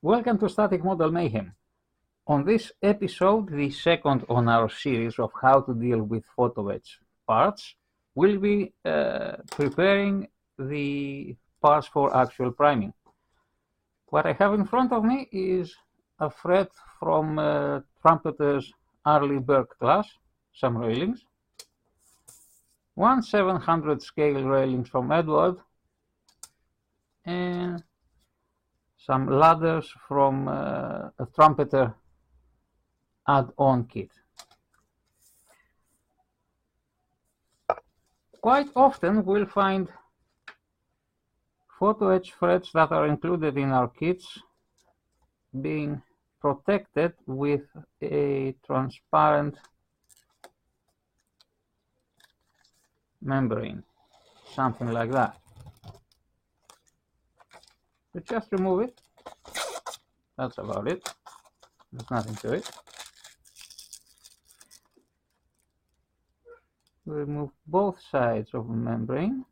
Welcome to Static Model Mayhem. On this episode, the second on our series of how to deal with Photoetch parts, we'll be preparing the parts for actual priming. What I have in front of me is a thread from Trumpeter's Arleigh Burke class, some railings, 1/700 scale railings from Edward, and some ladders from a Trumpeter add-on kit. Quite often we'll find Photoetch threads that are included in our kits being protected with a transparent membrane, something like that. So just remove it. That's about it. There's nothing to it. Remove both sides of the membrane.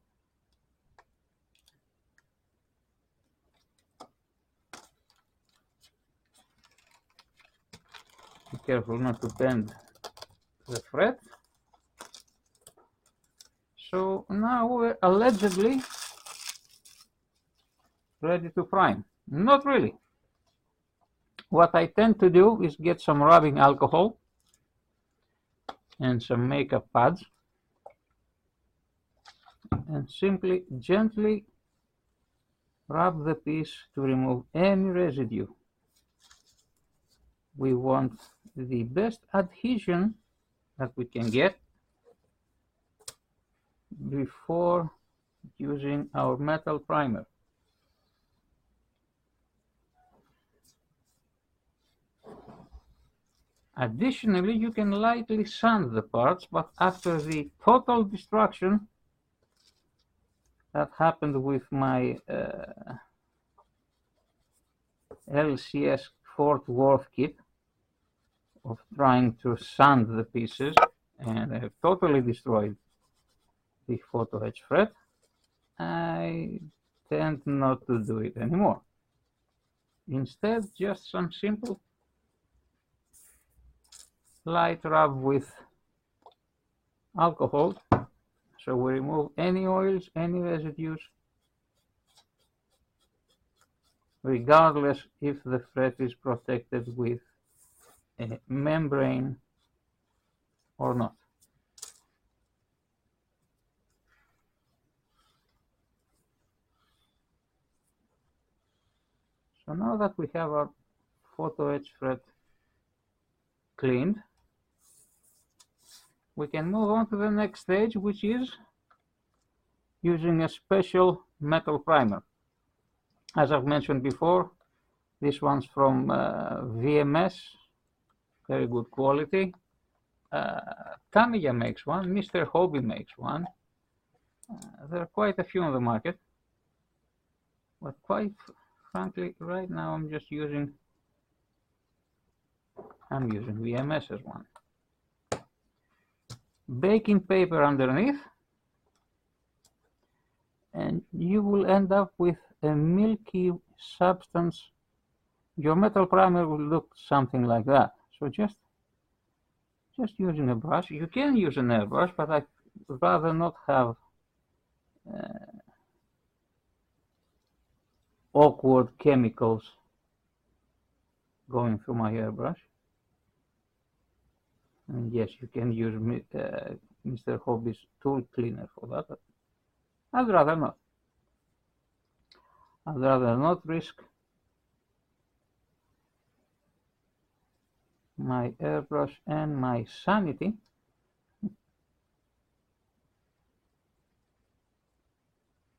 Be careful not to bend the thread. So now we're allegedly ready to prime. Not really. What I tend to do is get some rubbing alcohol and some makeup pads and simply gently rub the piece to remove any residue. We want the best adhesion that we can get before using our metal primer. Additionally, you can lightly sand the parts, but after the total destruction that happened with my LCS Fort Worth kit of trying to sand the pieces, and I have totally destroyed the Photoetch thread, I tend not to do it anymore. Instead, just some simple light rub with alcohol, so we remove any oils, any residues, regardless if the thread is protected with a membrane or not. So now that we have our Photoetch thread cleaned, we can move on to the next stage, which is using a special metal primer. As I've mentioned before, this one's from VMS, very good quality. Tamiya makes one, Mr. Hobby makes one. There are quite a few on the market, but quite frankly, right now I'm using VMS's one. Baking paper underneath, and you will end up with a milky substance. Your metal primer will look something like that. So just using a brush. You can use an airbrush, but I'd rather not have awkward chemicals going through my airbrush. And yes, you can use Mr. Hobby's tool cleaner for that, but I'd rather not. I'd rather not risk my airbrush and my sanity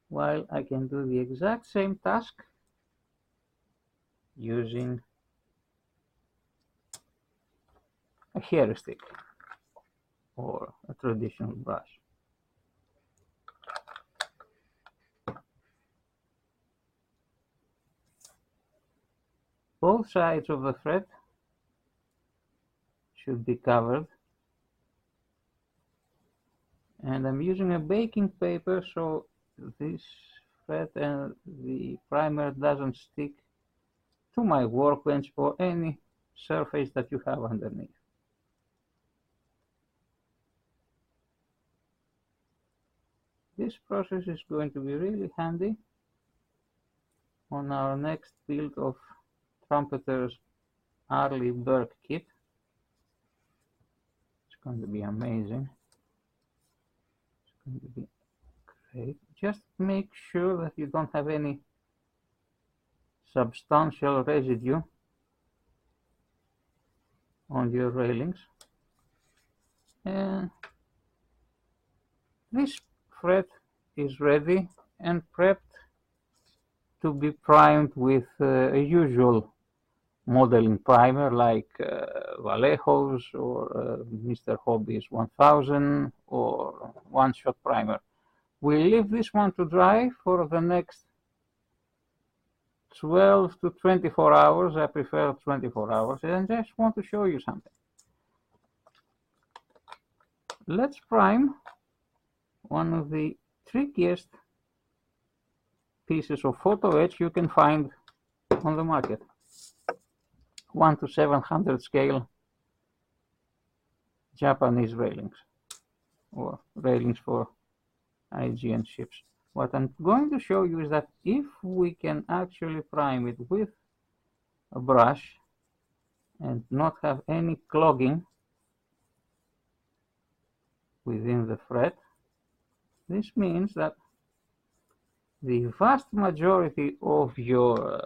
while I can do the exact same task using a hair stick or a traditional brush. Both sides of the thread should be covered, and I'm using a baking paper so this thread and the primer doesn't stick to my workbench or any surface that you have underneath. This process is going to be really handy on our next build of Trumpeter's Arleigh Burke kit. It's going to be amazing. It's going to be great. Just make sure that you don't have any substantial residue on your railings. And this fret is ready and prepped to be primed with a usual modeling primer like Vallejo's or Mr. Hobby's 1000 or one-shot primer. We'll leave this one to dry for the next 12 to 24 hours. I prefer 24 hours, and I just want to show you something. Let's prime one of the trickiest pieces of photo etch you can find on the market. 1 to 700 scale Japanese railings, or railings for IGN ships. What I'm going to show you is that if we can actually prime it with a brush and not have any clogging within the fret, this means that the vast majority of your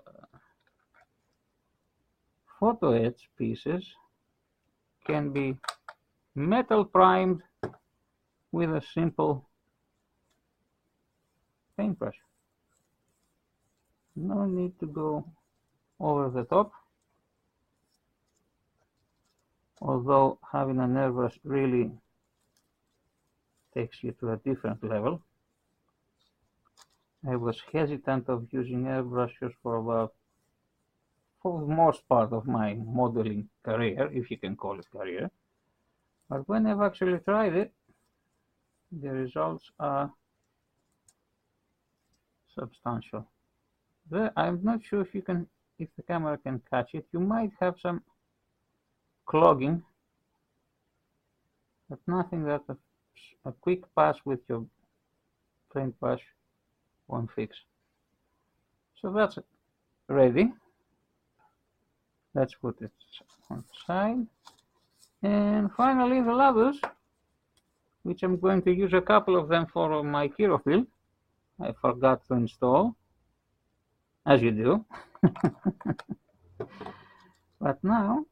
photo etch pieces can be metal primed with a simple paintbrush. No need to go over the top, although having an airbrush really takes you to a different level. I was hesitant of using airbrushes for the most part of my modeling career, if you can call it career. But when I've actually tried it, the results are substantial. I'm not sure if the camera can catch it. You might have some clogging, but nothing that a quick pass with your paintbrush won't fix. So that's ready. Let's put it on the side. And finally, the ladders, which I'm going to use a couple of them for my hero build. I forgot to install, as you do. But now,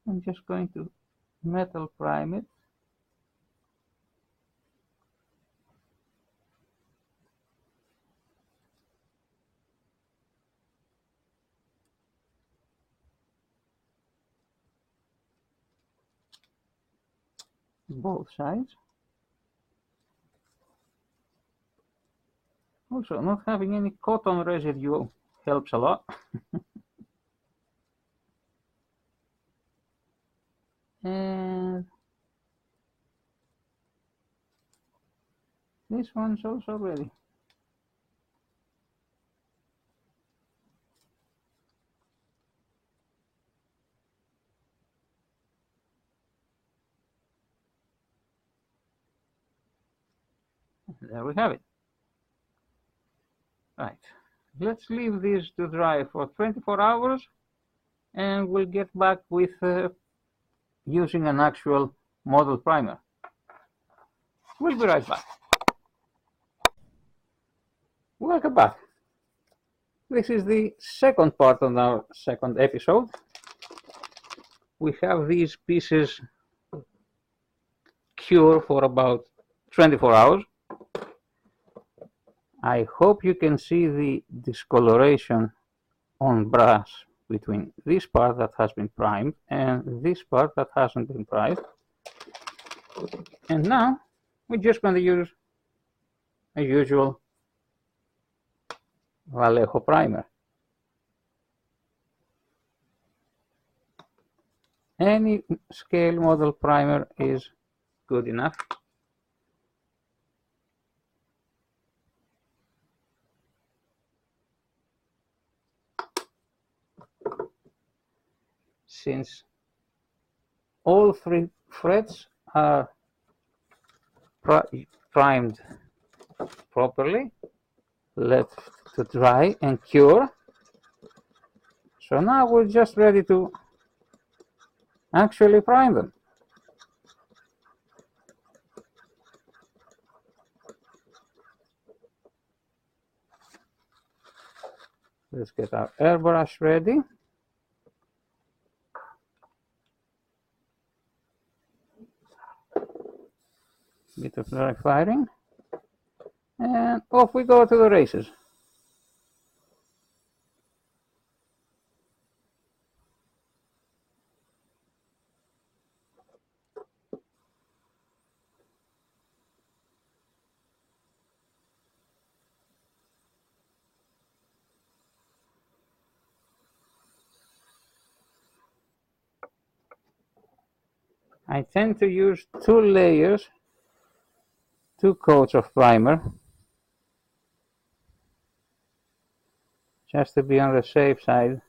I'm just going to metal prime it. Both sides. Also, not having any cotton residue helps a lot. And this one's also ready. There we have it. Right, let's leave this to dry for 24 hours and we'll get back with using an actual model primer. We'll be right back. Welcome back. This is the second part of our second episode. We have these pieces cure for about 24 hours. I hope you can see the discoloration on brass between this part that has been primed and this part that hasn't been primed. And now we're just going to use a usual Vallejo primer. Any scale model primer is good enough. since all 3 threads are primed properly, left to dry and cure. So now we're just ready to actually prime them. Let's get our airbrush ready. Bit of dry firing. And off we go to the races. I tend to use 2 layers, 2 coats of primer, just to be on the safe side.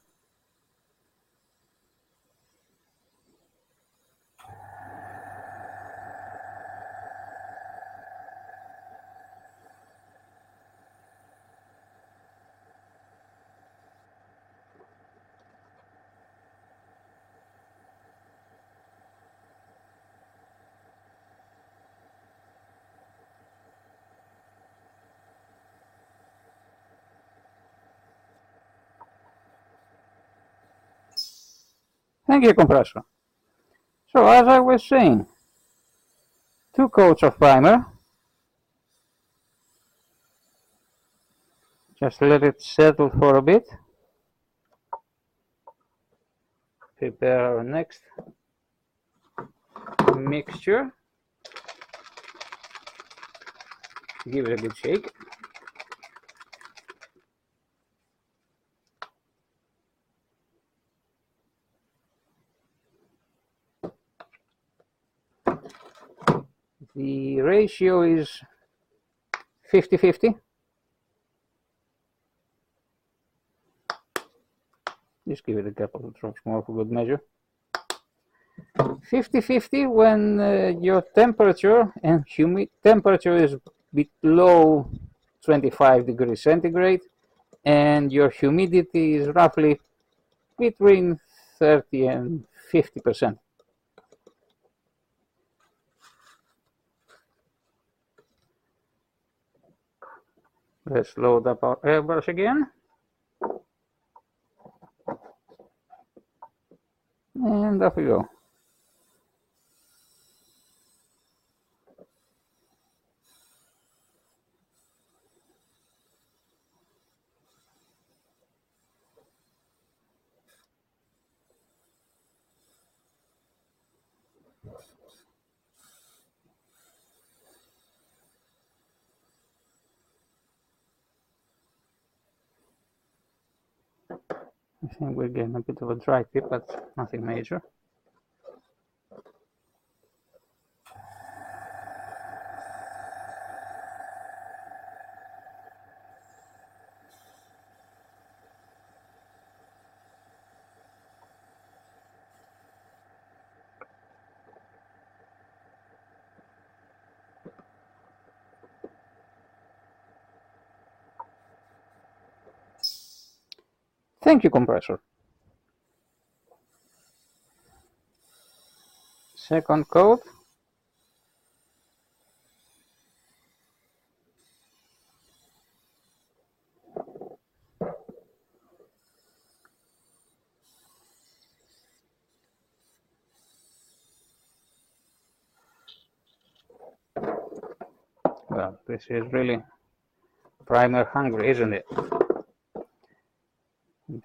Thank you, compressor. So as I was saying, 2 coats of primer. Just let it settle for a bit. Prepare our next mixture. Give it a good shake. The ratio is 50-50. Just give it a couple of drops more for good measure. 50-50 when your temperature and temperature is below 25 degrees centigrade and your humidity is roughly between 30 and 50%. Let's load up our airbrush again. And off we go. I think we're getting a bit of a dry tip, but nothing major. Thank you, compressor. Second coat. Well, this is really primer hungry, isn't it?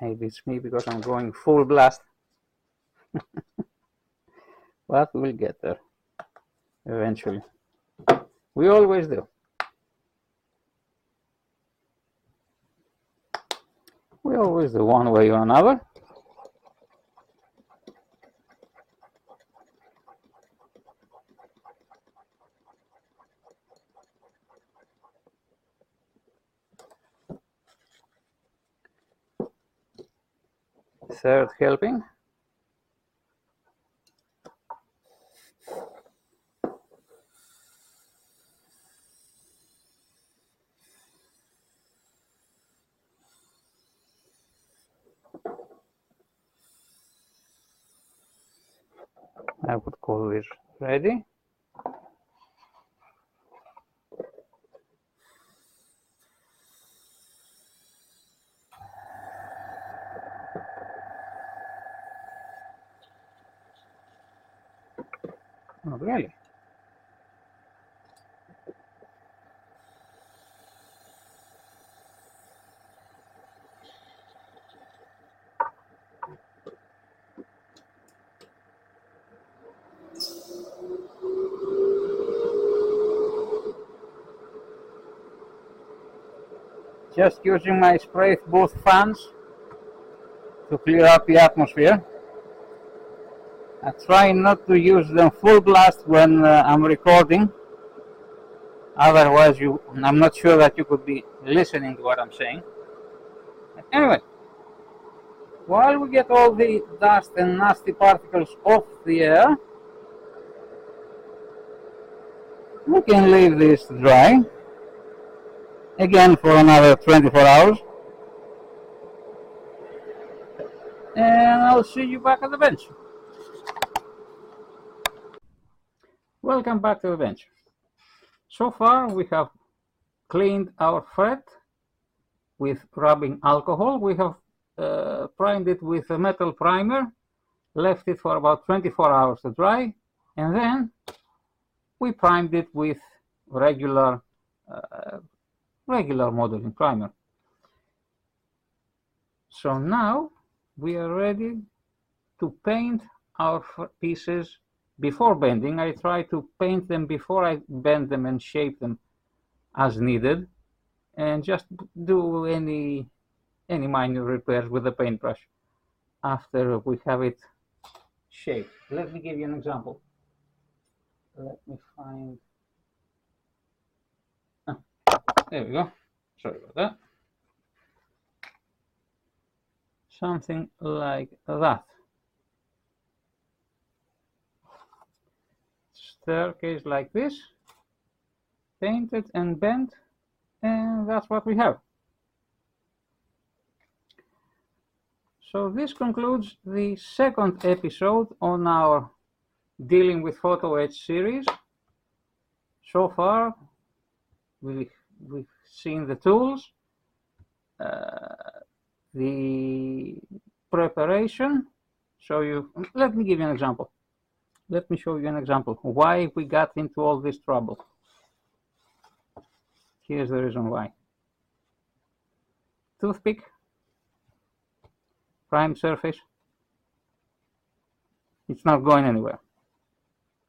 Maybe it's me because I'm going full blast. But we'll get there eventually. We always do. We always do, one way or another. Third helping. I would call this ready. Not really. Just using my spray booth fans to clear up the atmosphere. I try not to use them full blast when I'm recording. Otherwise, I'm not sure that you could be listening to what I'm saying. But anyway, while we get all the dust and nasty particles off the air, we can leave this to dry again for another 24 hours. And I'll see you back at the bench. Welcome back to the bench. So far we have cleaned our fret with rubbing alcohol. We have primed it with a metal primer, left it for about 24 hours to dry, and then we primed it with regular modeling primer. So now we are ready to paint our pieces before bending. I try to paint them before I bend them and shape them as needed, and just do any minor repairs with the paintbrush after we have it shaped. Let me give you an example. Let me find... there we go. Sorry about that. Something like that. Staircase like this, painted and bent, and that's what we have. So this concludes the second episode on our Dealing with Photoetch series. So far, we've seen the tools, the preparation. Let me give you an example. Let me show you an example why we got into all this trouble. Here's the reason why. Toothpick, prime surface. It's not going anywhere.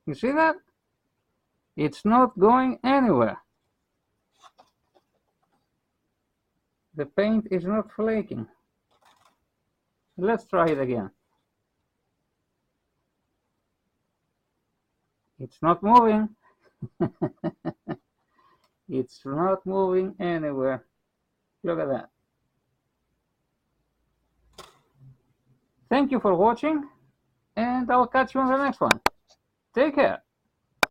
You see that? It's not going anywhere. The paint is not flaking. Let's try it again. It's not moving. It's not moving anywhere. Look at that. Thank you for watching, and I'll catch you on the next one. Take care.